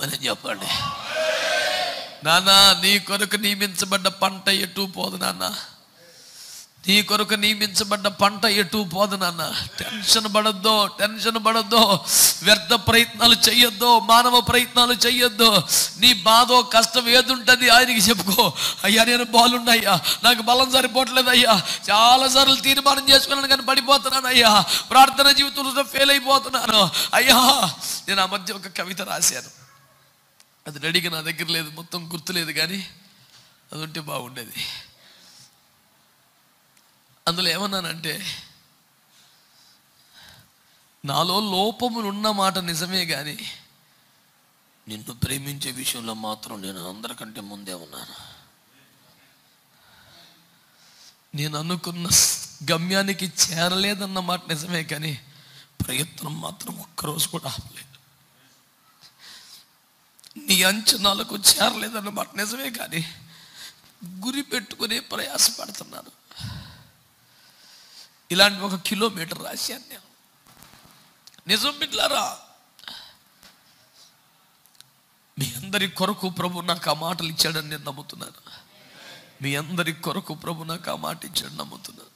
ఆమేన్ చెప్పండి. నాన్న, నీ కొరకు నియమించబడ్డ పంట ఎటు పోదు నాన్న. నీ కొరకు నియమించబడ్డ పంట ఎటు పోదు నాన్న. టెన్షన్ పడొద్దు. వ్యర్థ ప్రయత్నాలు చెయ్యొద్దు, మానవ ప్రయత్నాలు చెయ్యొద్దు. నీ బాధో కష్టం ఏదుంటుంది ఆయనకి చెప్పుకో. అయ్యా, నేను బాగున్నాయ్యా, నాకు బలం సరిపోవట్లేదు అయ్యా, చాలాసార్లు తీర్మానం చేసుకున్నాను కానీ పడిపోతున్నాను అయ్యా, ప్రార్థన జీవితంలో ఫెయిల్ అయిపోతున్నాను అయ్యా. నేను ఆ మధ్య ఒక కవిత రాశాను, అది రెడీగా నా దగ్గర లేదు, మొత్తం గుర్తులేదు, కానీ అది ఉంటే బాగుండేది. అందులో ఏమన్నానంటే, నాలో లోపములు ఉన్న మాట నిజమే, కానీ నిన్ను ప్రేమించే విషయంలో మాత్రం నేను అందరికంటే ముందే ఉన్నాను. నేను అనుకున్న గమ్యానికి చేరలేదన్న మాట నిజమే, కానీ ప్రయత్నం మాత్రం ఒక్కరోజు కూడా ఆపలేదు. నీ అంచనాలకు చేరలేదన్న మాట నిజమే, కానీ గురి పెట్టుకునే ప్రయాసపడుతున్నాను. ఇలాంటి 1 కిలోమీటర్ రాశాను నేను. నిజం బిడ్డలారా, మీ అందరి కొరకు ప్రభు నాకు ఆ మాటలు ఇచ్చాడని నేను నమ్ముతున్నాను. మీ అందరి కొరకు ప్రభు నాకు ఆ మాట ఇచ్చాడని నమ్ముతున్నాను.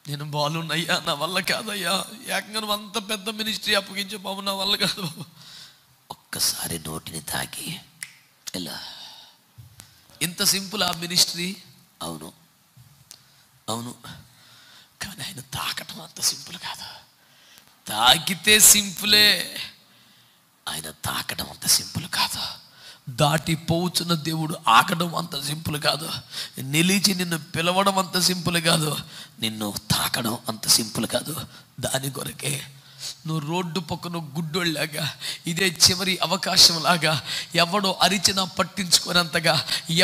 నేను బాలున్నయ్యా, నా వల్ల కాదయ్యా, ఏకంగా అంత పెద్ద మినిస్ట్రీ అప్పగించే బాబు, నా వల్ల కాదు బాబు. ఒక్కసారి నోటిని తాకి ఎలా, ఇంత సింపుల్ ఆ మినిస్ట్రీ? అవును, కానీ ఆయన తాకటం అంత సింపుల్ కాదు. తాకితే సింపులే, ఆయన తాకడం అంత సింపుల్ కాదు. దాటిపోవచ్చున్న దేవుడు ఆకడం అంత సింపుల్ కాదు. నిలిచి నిన్ను పిలవడం అంత సింపుల్ కాదు. నిన్ను తాకడం అంత సింపుల్ కాదు. దాని కొరకే నువ్వు రోడ్డు పక్కన గుడ్డోళ్ళలాగా, ఇదే చివరి అవకాశం లాగా, ఎవడో అరిచినా పట్టించుకోనంతగా,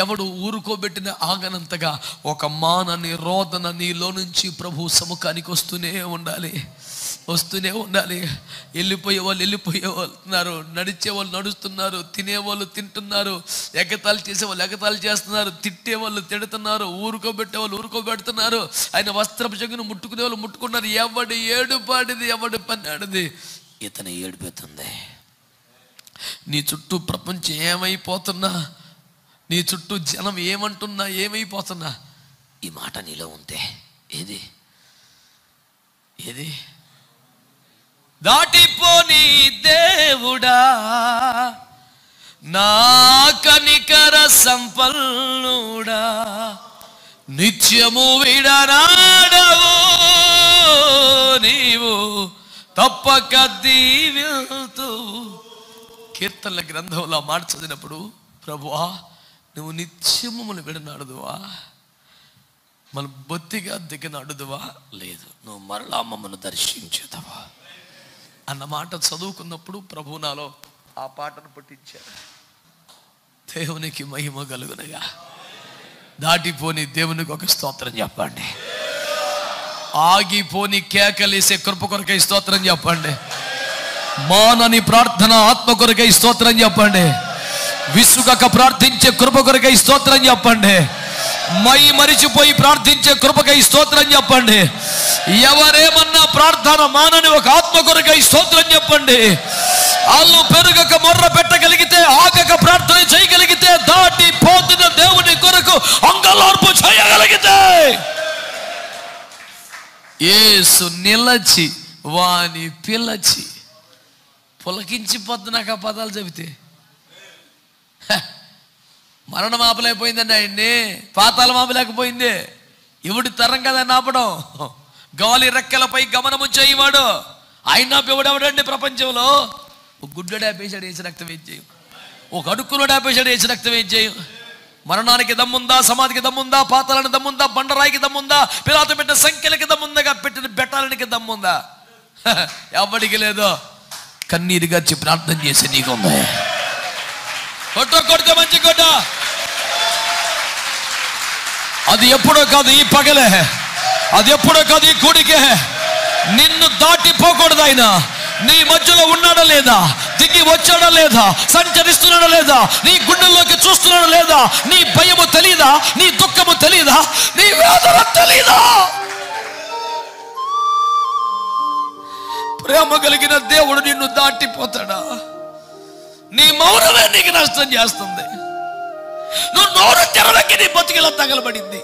ఎవడు ఊరుకోబెట్టిన ఆగనంతగా ఒక మానని రోదన నీలో నుంచి ప్రభు సముఖానికి వస్తూనే ఉండాలి. వెళ్ళిపోయే వాళ్ళు వెళ్ళిపోతున్నారు, నడిచే వాళ్ళు నడుస్తున్నారు, తినేవాళ్ళు తింటున్నారు, ఎగతాళి చేసేవాళ్ళు ఎగతాళి చేస్తున్నారు, తిట్టేవాళ్ళు తిడుతున్నారు, ఊరుకోబెట్టే వాళ్ళు ఊరుకోబెడుతున్నారు, ఆయన వస్త్రపు చెంగును ముట్టుకునే వాళ్ళు ముట్టుకున్నారు. ఎవడి ఏడుపాడిది, ఎవడి పన్నాడిది, ఇతని ఏడుపుతుంది. నీ చుట్టూ ప్రపంచం ఏమైపోతున్నా, నీ చుట్టూ జనం ఏమంటున్నా, ఏమైపోతున్నా, ఈ మాట నీలో ఉంటే ఏది దాటిపోని దేవుడా, నా కనికర సంపన్నుడా, నిత్యము విడనాడవు నీవు, తప్పక దీవిల్తూ. కీర్తనల గ్రంథంలో మాట చదివినప్పుడు, ప్రభువా నువ్వు నిత్యము మమ్మల్ని విడనాడుదువా, మన బొత్తిగా దిగనాడుదువా, లేదు నువ్వు మరలా మమ్మల్ని దర్శించేదవా అన్న మాట చదువుకున్నప్పుడు ప్రభు నాలో ఆ పాటను పుట్టించాడు. దేవునికి మహిమ కలుగునగా. దాటిపోని దేవునికి ఒక స్తోత్రం చెప్పండి. ఆగిపోని కేకలేసే కృప కొరకై స్తోత్రం చెప్పండి. మానని ప్రార్థన ఆత్మ కొరకై స్తోత్రం చెప్పండి. విసుగక ప్రార్థించే కృప కొరకై స్తోత్రం చెప్పండి. మై మరిచిపోయి ప్రార్థించే కృపకై స్తోత్రం చెప్పండి. ఎవరేమన్నా ప్రార్థన మానని ఒక ఆత్మ కొరకై స్తోత్రం చెప్పండి. వాళ్ళు పెరుగక మొర్ర పెట్టగలిగితే, ఆగక ప్రార్థన చేయగలిగితే, దాటిపోతున్న దేవుని కొరకు అంగలార్పు చేయగలిగితే, యేసు నిలచి వాని పిలచి పులకించిపోద్దు. నాకు ఆ పదాలు చెబితే మరణం ఆపలేకపోయిందండి ఆయన్ని, పాతాళం ఆపలేకపోయింది. ఎవడి తరం కదా ఆపడం? గాలి రెక్కలపై గమనము చేయవాడు ఆయన ఎవడెవడండి ప్రపంచంలో? ఒక గుడ్డడు ఆపేశాడు, వేసి రక్తం ఏం చేయం. ఒక అడుక్కులో ఆపేశాడు, వేసి రక్తం ఏం చేయం. మరణానికి దమ్ముందా? సమాధికి దమ్ముందా? పాతాళానికి దమ్ముందా? బండరాయికి దమ్ముందా? పిలాతు పెట్టిన సంఖ్యలకి దమ్ముందా? పెట్టిన బెట్టాలనికి దమ్ముందా? ఎవడికి లేదో. కన్నీరు గార్చి ప్రార్థన చేసి నీకుంది. కొడితే మంచి కొట్ట. అది ఎప్పుడో కాదు ఈ పగలే, అది ఎప్పుడో కాదు ఈ కూడికే. నిన్ను దాటిపోకూడదు ఆయన. నీ మధ్యలో ఉన్నాడా లేదా? దిగి వచ్చాడా లేదా? సంచరిస్తున్నాడా లేదా? నీ గుండెల్లోకి చూస్తున్నాడా లేదా? నీ భయము తెలీదా? నీ దుఃఖము తెలీదా? నీ వేదన తెలీదా? ప్రేమ కలిగిన దేవుడు నిన్ను దాటిపోతాడా? నీ మౌనమే నీకు నష్టం చేస్తుంది. నువ్వు నోరు తెరలకి నీ బతికిలా తగలబడింది.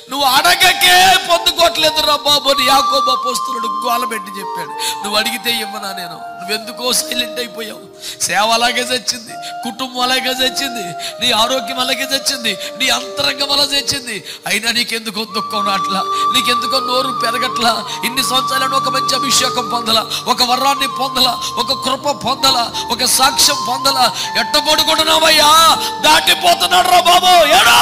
నువ్వు అడగకే పొందుకోవట్లేదు రా బాబు అని యాకోబు అపోస్తలుడు గోలబెట్టి చెప్పాడు. నువ్వు అడిగితే ఇవ్వనా నేను? నువ్వెందుకో సైలెంట్ అయిపోయావు? సేవ అలాగే చచ్చింది, కుటుంబం అలాగే చచ్చింది, నీ ఆరోగ్యం అలాగే చచ్చింది, నీ అంతరంగం అలా చచ్చింది. అయినా నీకెందుకో దుఃఖం రాట్లా, నీకెందుకో నోరు పెరగట్లా. ఇన్ని సంవత్సరాలను ఒక మంచి అభిషేకం పొందలా, ఒక వరాన్ని పొందలా, ఒక కృప పొందలా, ఒక సాక్ష్యం పొందలా. ఎట్టబడుకుంటున్నావయ్యా? దాటిపోతున్నాడు రా బాబు. ఏడో